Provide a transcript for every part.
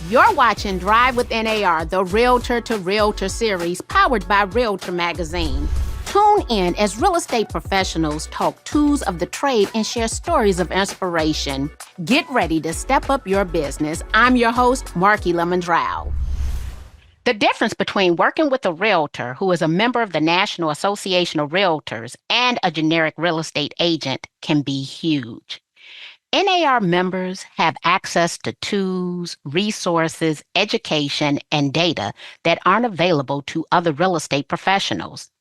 You're watching Drive with NAR, the Realtor to Realtor series powered by Realtor Magazine. Tune in as real estate professionals talk tools of the trade and share stories of inspiration. Get ready to step up your business. I'm your host, Marky Lemon-Drow. The difference between working with a realtor who is a member of the National Association of Realtors and a generic real estate agent can be huge. NAR members have access to tools, resources, education, and data that aren't available to other real estate professionals.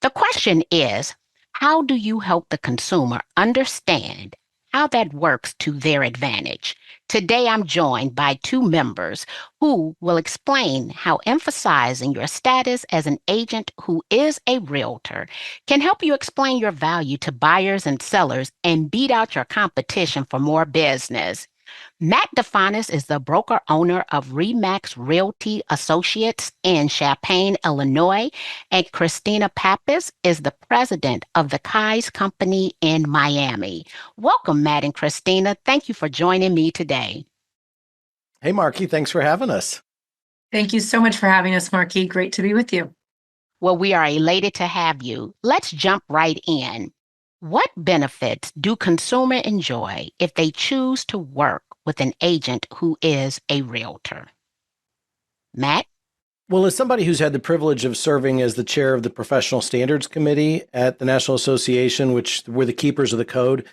The question is, how do you help the consumer understand how that works to their advantage? Today, I'm joined by two members who will explain how emphasizing your status as an agent who is a realtor can help you explain your value to buyers and sellers and beat out your competition for more business. Matt Difanis is the broker owner of RE/MAX Realty Associates in Champaign, Illinois, and Christina Pappas is the president of the Kai's Company in Miami. Welcome, Matt and Christina. Thank you for joining me today. Hey, Marky. Thanks for having us. Thank you so much for having us, Marky. Great to be with you. Well, we are elated to have you. Let's jump right in. What benefits do consumers enjoy if they choose to work with an agent who is a realtor? Matt? Well, as somebody who's had the privilege of serving as the chair of the Professional Standards Committee at the National Association, which we're the keepers of the code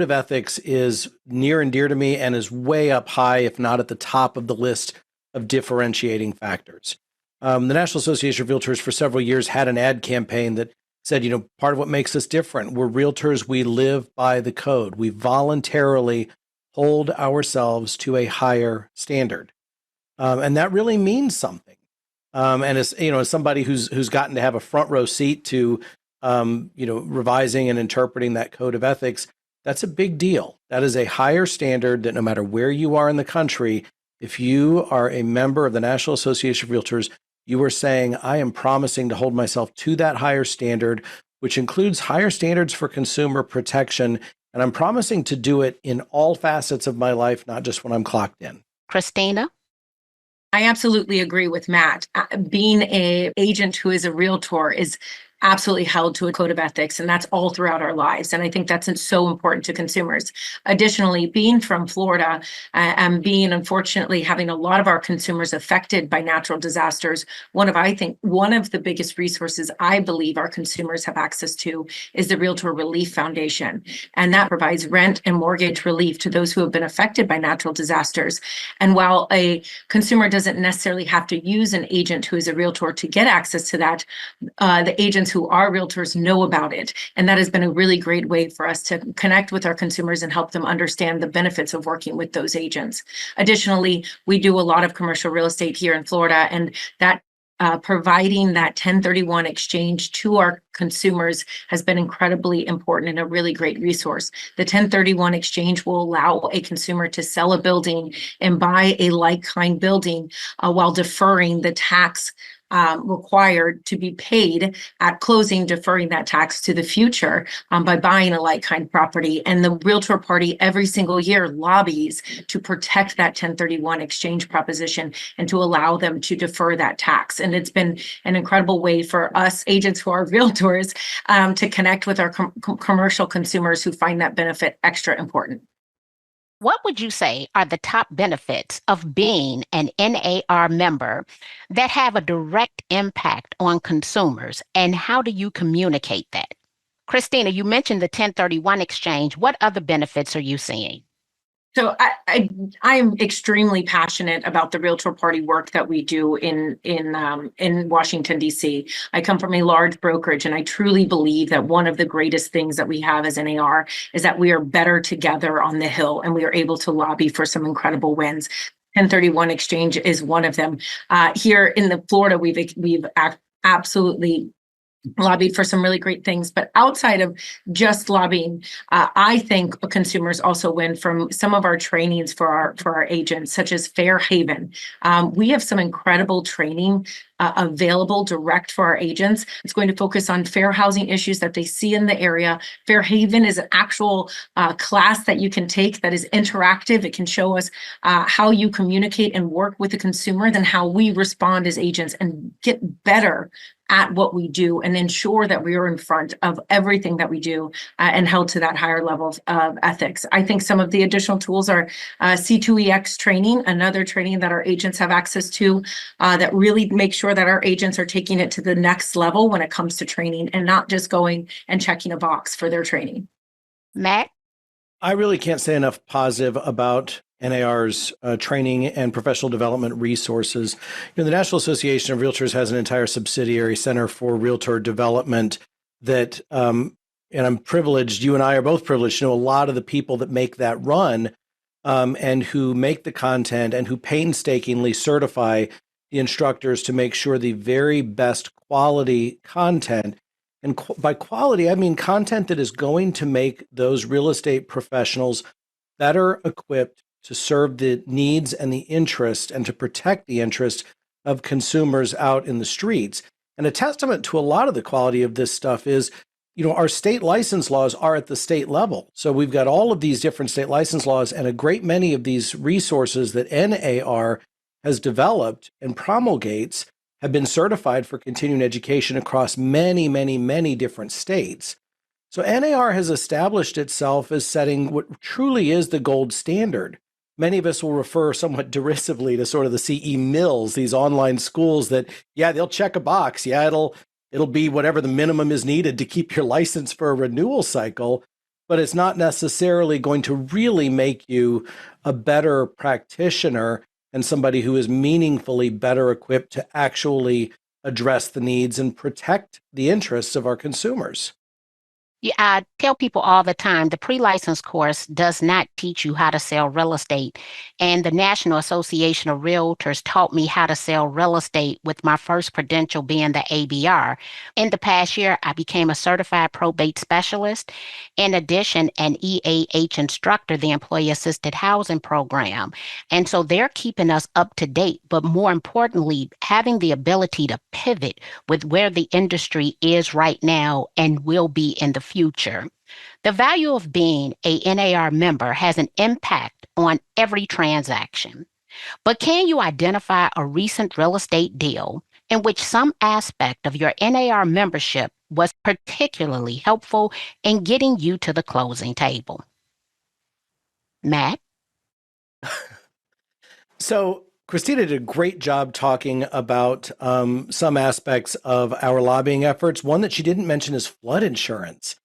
of ethics is near and dear to me and is way up high, if not at the top of the list of differentiating factors. The National Association of Realtors for several years had an ad campaign that said, part of what makes us different, we're realtors, we live by the code. We voluntarily hold ourselves to a higher standard. And that really means something. And as somebody who's gotten to have a front row seat to, revising and interpreting that code of ethics, that's a big deal. That is a higher standard that no matter where you are in the country, if you are a member of the National Association of Realtors, you are saying, I am promising to hold myself to that higher standard, which includes higher standards for consumer protection. And I'm promising to do it in all facets of my life, not just when I'm clocked in. Christina? I absolutely agree with Matt. Being an agent who is a realtor is absolutely held to a code of ethics, and that's all throughout our lives. And I think that's so important to consumers. Additionally, being from Florida and being, unfortunately, having a lot of our consumers affected by natural disasters, one of the biggest resources I believe our consumers have access to is the Realtor Relief Foundation. And that provides rent and mortgage relief to those who have been affected by natural disasters. And while a consumer doesn't necessarily have to use an agent who is a realtor to get access to that, the agents who are realtors know about it. And that has been a really great way for us to connect with our consumers and help them understand the benefits of working with those agents. Additionally, we do a lot of commercial real estate here in Florida, and that providing that 1031 exchange to our consumers has been incredibly important and a really great resource. The 1031 exchange will allow a consumer to sell a building and buy a like-kind building while deferring the tax required to be paid at closing, deferring that tax to the future by buying a like-kind property. And the Realtor Party every single year lobbies to protect that 1031 exchange proposition and to allow them to defer that tax. And it's been an incredible way for us agents who are realtors to connect with our commercial consumers who find that benefit extra important. What would you say are the top benefits of being an NAR member that have a direct impact on consumers, and how do you communicate that? Christina, you mentioned the 1031 exchange. What other benefits are you seeing? So I'm extremely passionate about the Realtor Party work that we do in Washington, D.C. I come from a large brokerage, and I truly believe that one of the greatest things that we have as NAR is that we are better together on the Hill, and we are able to lobby for some incredible wins. 1031 exchange is one of them. Here in Florida, we've absolutely lobbied for some really great things, but outside of just lobbying, I think consumers also win from some of our trainings for our agents, such as Fair Haven. We have some incredible training available direct for our agents. It's going to focus on fair housing issues that they see in the area. Fair Haven is an actual class that you can take that is interactive. It can show us how you communicate and work with the consumer, then how we respond as agents and get better at what we do and ensure that we are in front of everything that we do and held to that higher level of ethics. I think some of the additional tools are C2EX training, another training that our agents have access to that really make sure that our agents are taking it to the next level when it comes to training and not just going and checking a box for their training. Matt? I really can't say enough positive about NAR's training and professional development resources. The National Association of Realtors has an entire subsidiary, Center for Realtor Development, that, and I'm privileged, you and I are both privileged to know a lot of the people that make that run and who make the content and who painstakingly certify the instructors to make sure the very best quality content. And by quality, I mean content that is going to make those real estate professionals better equipped to serve the needs and the interest and to protect the interest of consumers out in the streets. And a testament to a lot of the quality of this stuff is, our state license laws are at the state level. So we've got all of these different state license laws, and a great many of these resources that NAR has developed and promulgates have been certified for continuing education across many, many, many different states. So NAR has established itself as setting what truly is the gold standard. Many of us will refer somewhat derisively to sort of the CE Mills, these online schools that, yeah, they'll check a box. Yeah, it'll be whatever the minimum is needed to keep your license for a renewal cycle, but it's not necessarily going to really make you a better practitioner and somebody who is meaningfully better equipped to actually address the needs and protect the interests of our consumers. Yeah, I tell people all the time, the pre-license course does not teach you how to sell real estate. And the National Association of Realtors taught me how to sell real estate with my first credential being the ABR. In the past year, I became a certified probate specialist. In addition, an EAH instructor, the Employee Assisted Housing Program. And so they're keeping us up to date, but more importantly, having the ability to pivot with where the industry is right now and will be in the future. The value of being a NAR member has an impact on every transaction. But can you identify a recent real estate deal in which some aspect of your NAR membership was particularly helpful in getting you to the closing table? Matt? So Christina did a great job talking about some aspects of our lobbying efforts. One that she didn't mention is flood insurance.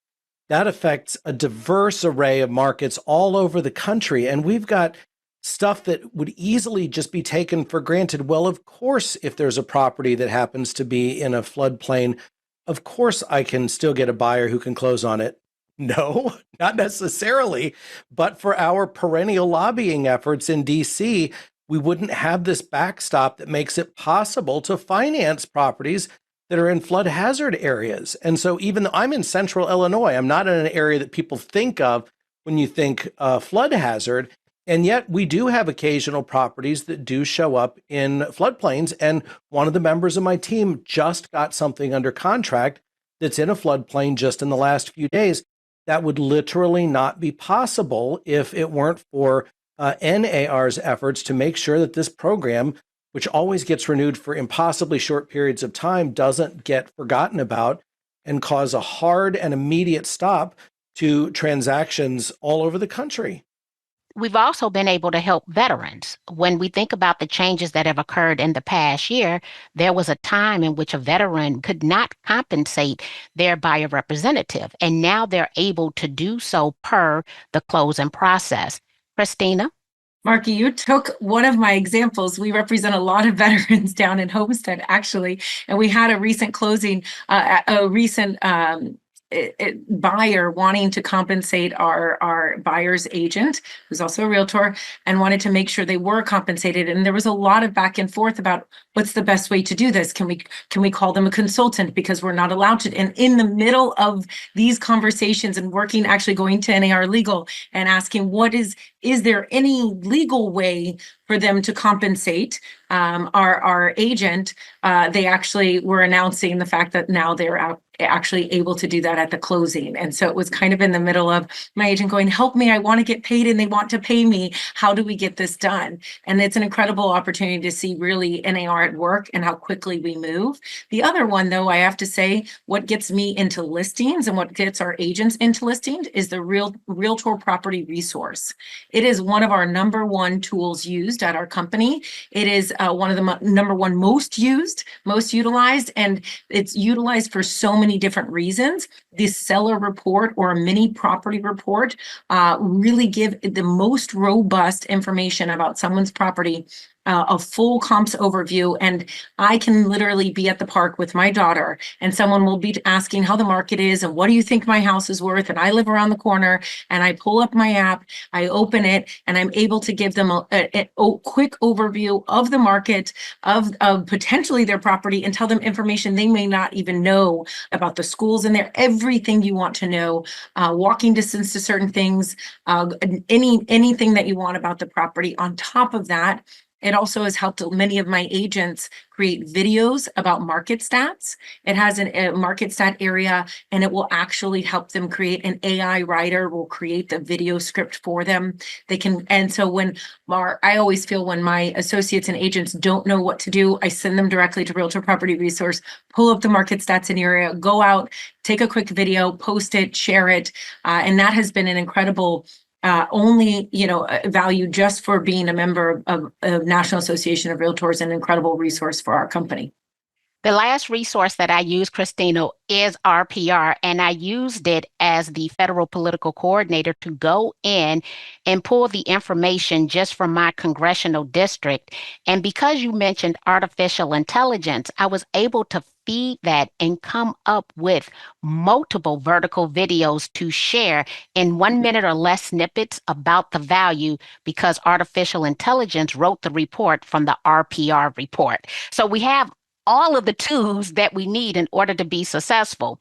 That affects a diverse array of markets all over the country. And we've got stuff that would easily just be taken for granted. Well, of course, if there's a property that happens to be in a floodplain, of course, I can still get a buyer who can close on it. No, not necessarily. But for our perennial lobbying efforts in DC, we wouldn't have this backstop that makes it possible to finance properties that are in flood hazard areas. And so even though I'm in central Illinois, I'm not in an area that people think of when you think flood hazard. And yet we do have occasional properties that do show up in floodplains. And one of the members of my team just got something under contract that's in a floodplain just in the last few days. That would literally not be possible if it weren't for NAR's efforts to make sure that this program, which always gets renewed for impossibly short periods of time, doesn't get forgotten about and cause a hard and immediate stop to transactions all over the country. We've also been able to help veterans. When we think about the changes that have occurred in the past year, there was a time in which a veteran could not compensate their buyer representative, and now they're able to do so per the closing process. Christina? Marky, you took one of my examples. We represent a lot of veterans down in Homestead, actually, and we had a recent closing, buyer wanting to compensate our buyer's agent, who's also a realtor, and wanted to make sure they were compensated. And there was a lot of back and forth about what's the best way to do this. Can we call them a consultant because we're not allowed to? And in the middle of these conversations and actually going to NAR legal and asking is there any legal way for them to compensate our agent, they actually were announcing the fact that now they're actually able to do that at the closing. And so it was kind of in the middle of my agent going, help me, I want to get paid and they want to pay me. How do we get this done? And it's an incredible opportunity to see really NAR at work and how quickly we move. The other one, though, I have to say, what gets me into listings and what gets our agents into listings is the Realtor Property Resource. It is one of our number one tools used at our company. It is one of the number one most used, most utilized, and it's utilized for so many different reasons. This seller report or a mini property report really give the most robust information about someone's property, a full comps overview. And I can literally be at the park with my daughter and someone will be asking how the market is and what do you think my house is worth? And I live around the corner and I pull up my app, I open it, and I'm able to give them a quick overview of the market, of potentially their property, and tell them information they may not even know about the schools in there, everything you want to know, walking distance to certain things, anything that you want about the property. On top of that, it also has helped many of my agents create videos about market stats. It has a market stat area, and it will actually help them create an AI writer will create the video script for them. They can, and so I always feel when my associates and agents don't know what to do, I send them directly to Realtor Property Resource, pull up the market stats in your area, go out, take a quick video, post it, share it. And that has been an incredible only, value just for being a member of National Association of Realtors, an incredible resource for our company. The last resource that I use, Christina, is RPR, and I used it as the federal political coordinator to go in and pull the information just from my congressional district. And because you mentioned artificial intelligence, I was able to feed that and come up with multiple vertical videos to share in 1 minute or less snippets about the value because artificial intelligence wrote the report from the RPR report. So we have all of the tools that we need in order to be successful.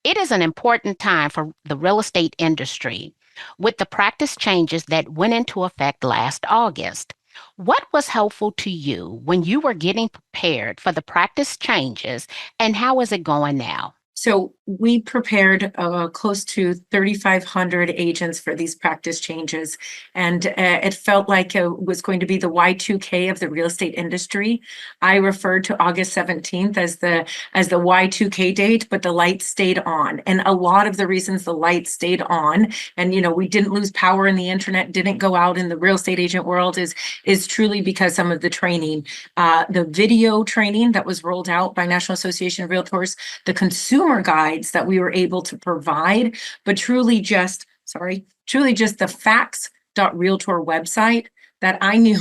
It is an important time for the real estate industry with the practice changes that went into effect last August. What was helpful to you when you were getting prepared for the practice changes, and how is it going now? So we prepared close to 3,500 agents for these practice changes, and it felt like it was going to be the Y2K of the real estate industry. I referred to August 17th as the Y2K date, but the lights stayed on. And a lot of the reasons the lights stayed on, and we didn't lose power in the internet, didn't go out in the real estate agent world, is truly because some of the training, the video training that was rolled out by National Association of Realtors, the consumer guides that we were able to provide, but truly just the facts.realtor website that I knew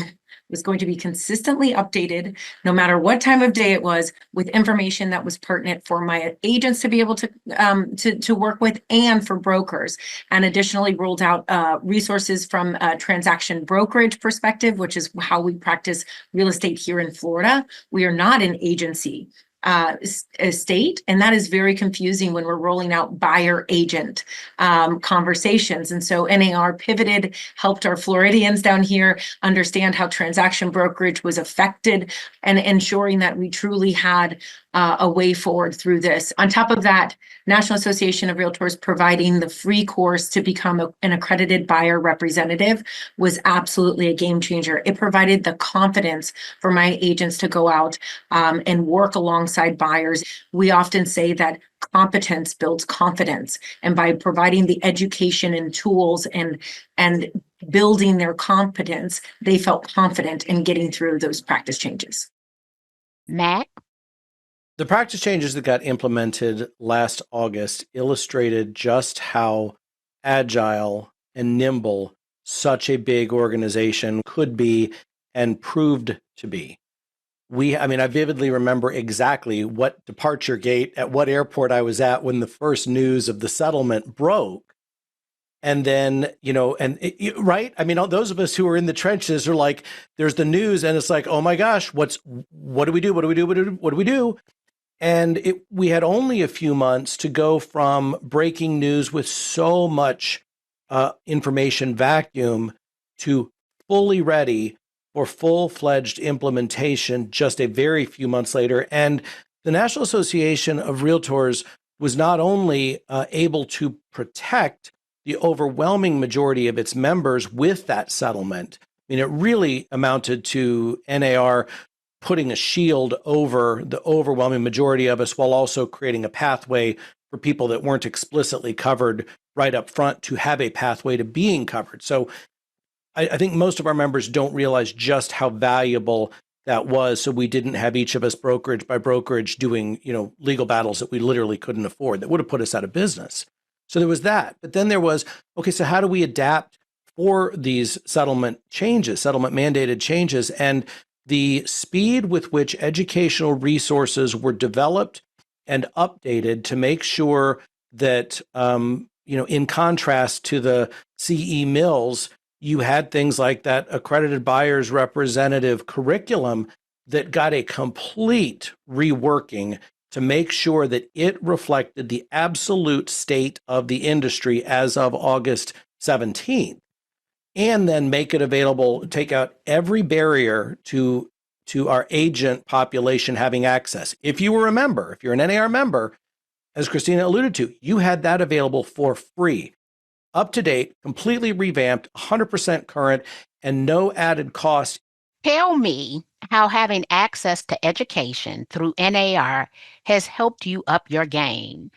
was going to be consistently updated no matter what time of day it was, with information that was pertinent for my agents to be able to work with and for brokers. And additionally rolled out resources from a transaction brokerage perspective, which is how we practice real estate here in Florida. We are not an agency state, and that is very confusing when we're rolling out buyer agent conversations. And so NAR pivoted, helped our Floridians down here understand how transaction brokerage was affected, and ensuring that we truly had a way forward through this. On top of that, National Association of Realtors providing the free course to become an accredited buyer representative was absolutely a game changer. It provided the confidence for my agents to go out and work alongside buyers. We often say that competence builds confidence, and by providing the education and tools and building their competence, they felt confident in getting through those practice changes. Matt? The practice changes that got implemented last August illustrated just how agile and nimble such a big organization could be and proved to be. I vividly remember exactly what departure gate at what airport I was at when the first news of the settlement broke. And then, right? Those of us who are in the trenches are like, there's the news and it's like, oh my gosh, what do we do? What do we do? What do we do? And we had only a few months to go from breaking news with so much information vacuum to fully ready for full-fledged implementation just a very few months later. And the National Association of Realtors was not only able to protect the overwhelming majority of its members with that settlement. I mean, it really amounted to NAR putting a shield over the overwhelming majority of us while also creating a pathway for people that weren't explicitly covered right up front to have a pathway to being covered. So I think most of our members don't realize just how valuable that was. So we didn't have each of us brokerage by brokerage doing, legal battles that we literally couldn't afford. That would have put us out of business. So there was that. But then there was, okay, so how do we adapt for these settlement mandated changes? And the speed with which educational resources were developed and updated to make sure that, in contrast to the CE Mills, you had things like that accredited buyer's representative curriculum that got a complete reworking to make sure that it reflected the absolute state of the industry as of August 17th, and then make it available, take out every barrier to our agent population having access. If you were a member, if you're an NAR member, as Christina alluded to, you had that available for free. Up to date, completely revamped, 100% current, and no added cost. Tell me how having access to education through NAR has helped you up your game.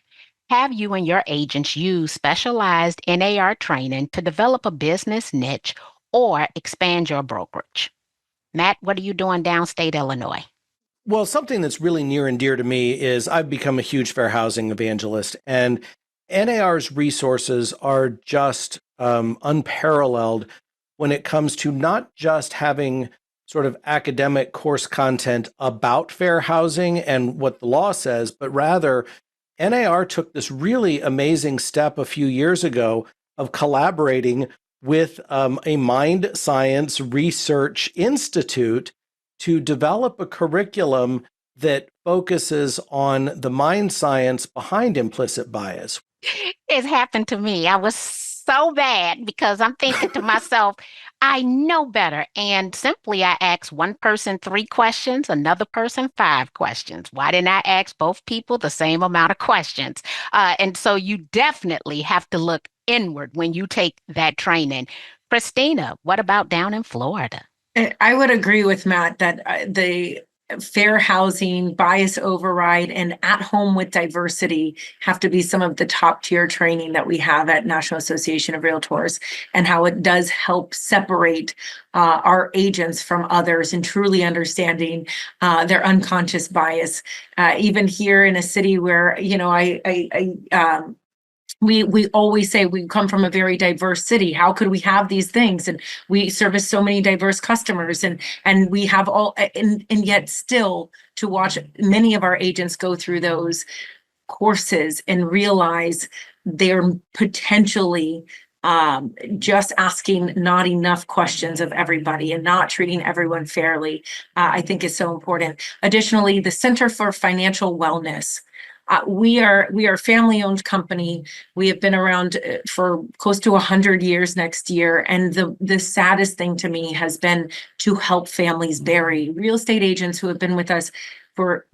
Have you and your agents used specialized NAR training to develop a business niche or expand your brokerage? Matt, what are you doing downstate Illinois? Well, something that's really near and dear to me is I've become a huge fair housing evangelist, and NAR's resources are just unparalleled when it comes to not just having sort of academic course content about fair housing and what the law says, but rather NAR took this really amazing step a few years ago of collaborating with a mind science research institute to develop a curriculum that focuses on the mind science behind implicit bias. It's happened to me. I was so bad because I'm thinking to myself, I know better. And simply I asked one person 3 questions, another person 5 questions. Why didn't I ask both people the same amount of questions? And so you definitely have to look inward when you take that training. Christina, what about down in Florida? I would agree with Matt that the fair housing, bias override, and at home with diversity have to be some of the top tier training that we have at National Association of Realtors, and how it does help separate our agents from others and truly understanding their unconscious bias. Even here in a city where, we always say we come from a very diverse city. How could we have these things? And we service so many diverse customers, and we have all, and yet still to watch many of our agents go through those courses and realize they're potentially just asking not enough questions of everybody and not treating everyone fairly, I think is so important. Additionally, the Center for Financial Wellness. We are a family-owned company. We have been around for close to 100 years next year. And the saddest thing to me has been to help families bury real estate agents who have been with us for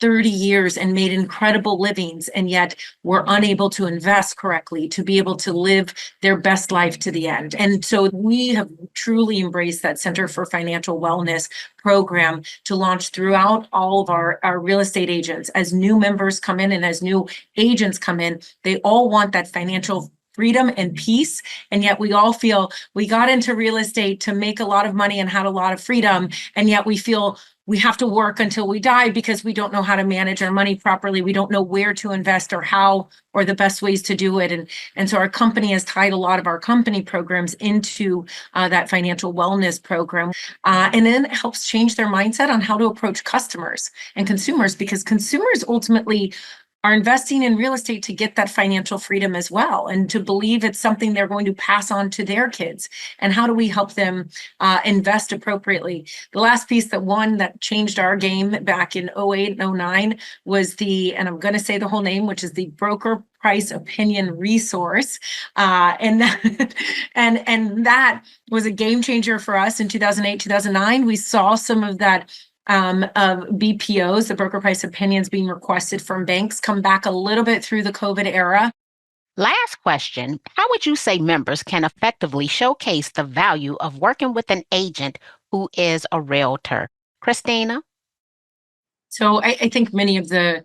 30 years and made incredible livings, and yet were unable to invest correctly to be able to live their best life to the end. And so we have truly embraced that Center for Financial Wellness program to launch throughout all of our real estate agents. As new members come in and as new agents come in, they all want that financial freedom and peace. And yet we all feel we got into real estate to make a lot of money and had a lot of freedom. And yet we feel we have to work until we die because we don't know how to manage our money properly. We don't know where to invest or how, or the best ways to do it. And so our company has tied a lot of our company programs into that financial wellness program. And then it helps change their mindset on how to approach customers and consumers, because consumers ultimately are investing in real estate to get that financial freedom as well, and to believe it's something they're going to pass on to their kids. And how do we help them invest appropriately? The last piece that changed our game back in 08 and 09 was and I'm going to say the whole name, which is the Broker Price Opinion Resource. And that was a game changer for us in 2008, 2009. We saw some of that of BPOs, the broker price opinions being requested from banks, come back a little bit through the COVID era. Last question. How would you say members can effectively showcase the value of working with an agent who is a realtor? Christina? So I think many of the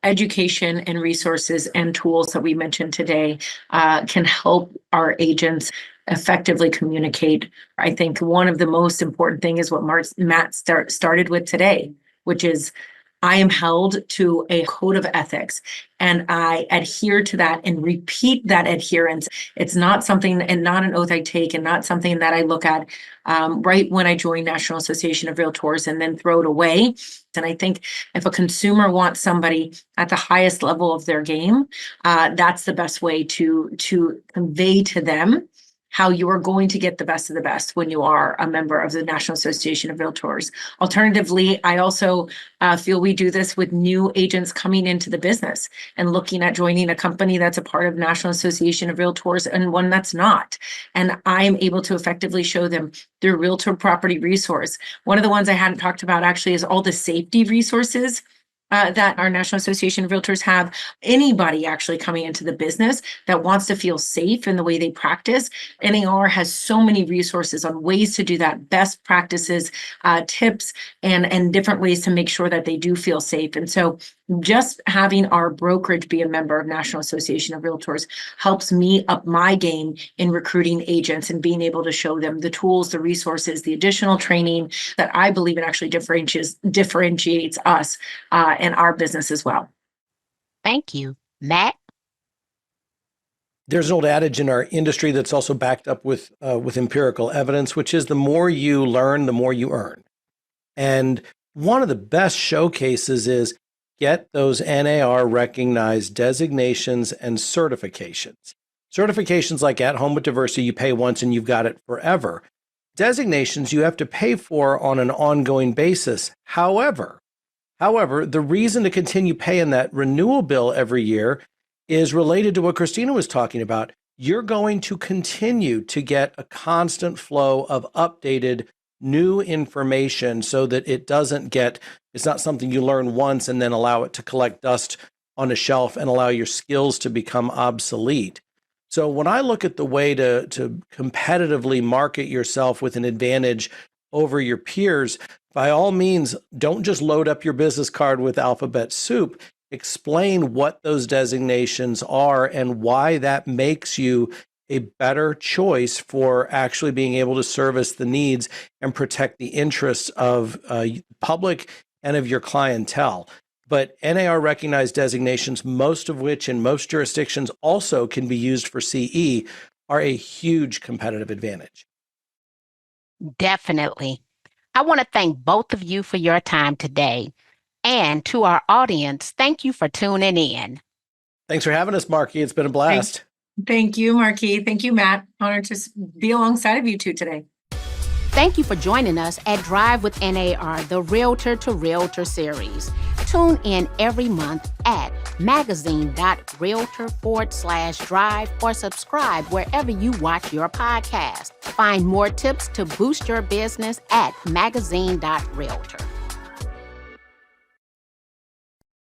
education and resources and tools that we mentioned today can help our agents effectively communicate. I think one of the most important thing is what Matt started with today, which is I am held to a code of ethics, and I adhere to that and repeat that adherence. It's not something, and not an oath I take, and not something that I look at right when I join National Association of Realtors and then throw it away. And I think if a consumer wants somebody at the highest level of their game, that's the best way to convey to them how you are going to get the best of the best when you are a member of the National Association of Realtors. Alternatively, I also feel we do this with new agents coming into the business and looking at joining a company that's a part of National Association of Realtors and one that's not. And I am able to effectively show them their Realtor Property Resource. One of the ones I hadn't talked about actually is all the safety resources that our National Association of Realtors have. Anybody actually coming into the business that wants to feel safe in the way they practice, NAR has so many resources on ways to do that, best practices, tips, and different ways to make sure that they do feel safe. And so just having our brokerage be a member of National Association of Realtors helps me up my game in recruiting agents and being able to show them the tools, the resources, the additional training that I believe it actually differentiates us and our business as well. Thank you. Matt? There's an old adage in our industry that's also backed up with empirical evidence, which is the more you learn, the more you earn. And one of the best showcases is get those NAR recognized designations and certifications. Certifications like At Home with Diversity, you pay once and you've got it forever. Designations you have to pay for on an ongoing basis. However, the reason to continue paying that renewal bill every year is related to what Christina was talking about. You're going to continue to get a constant flow of updated new information so that it's not something you learn once and then allow it to collect dust on a shelf and allow your skills to become obsolete. So when I look at the way to competitively market yourself with an advantage over your peers, by all means, don't just load up your business card with alphabet soup. Explain what those designations are and why that makes you a better choice for actually being able to service the needs and protect the interests of public and of your clientele. But NAR recognized designations, most of which in most jurisdictions also can be used for CE, are a huge competitive advantage. Definitely. I want to thank both of you for your time today. And to our audience, thank you for tuning in. Thanks for having us, Marky. It's been a blast. Thank you, Marky. Thank you, Matt. Honored to be alongside of you two today. Thank you for joining us at Drive with NAR, the Realtor to Realtor series. Tune in every month at magazine.realtor.drive or subscribe wherever you watch your podcast. Find more tips to boost your business at magazine.realtor.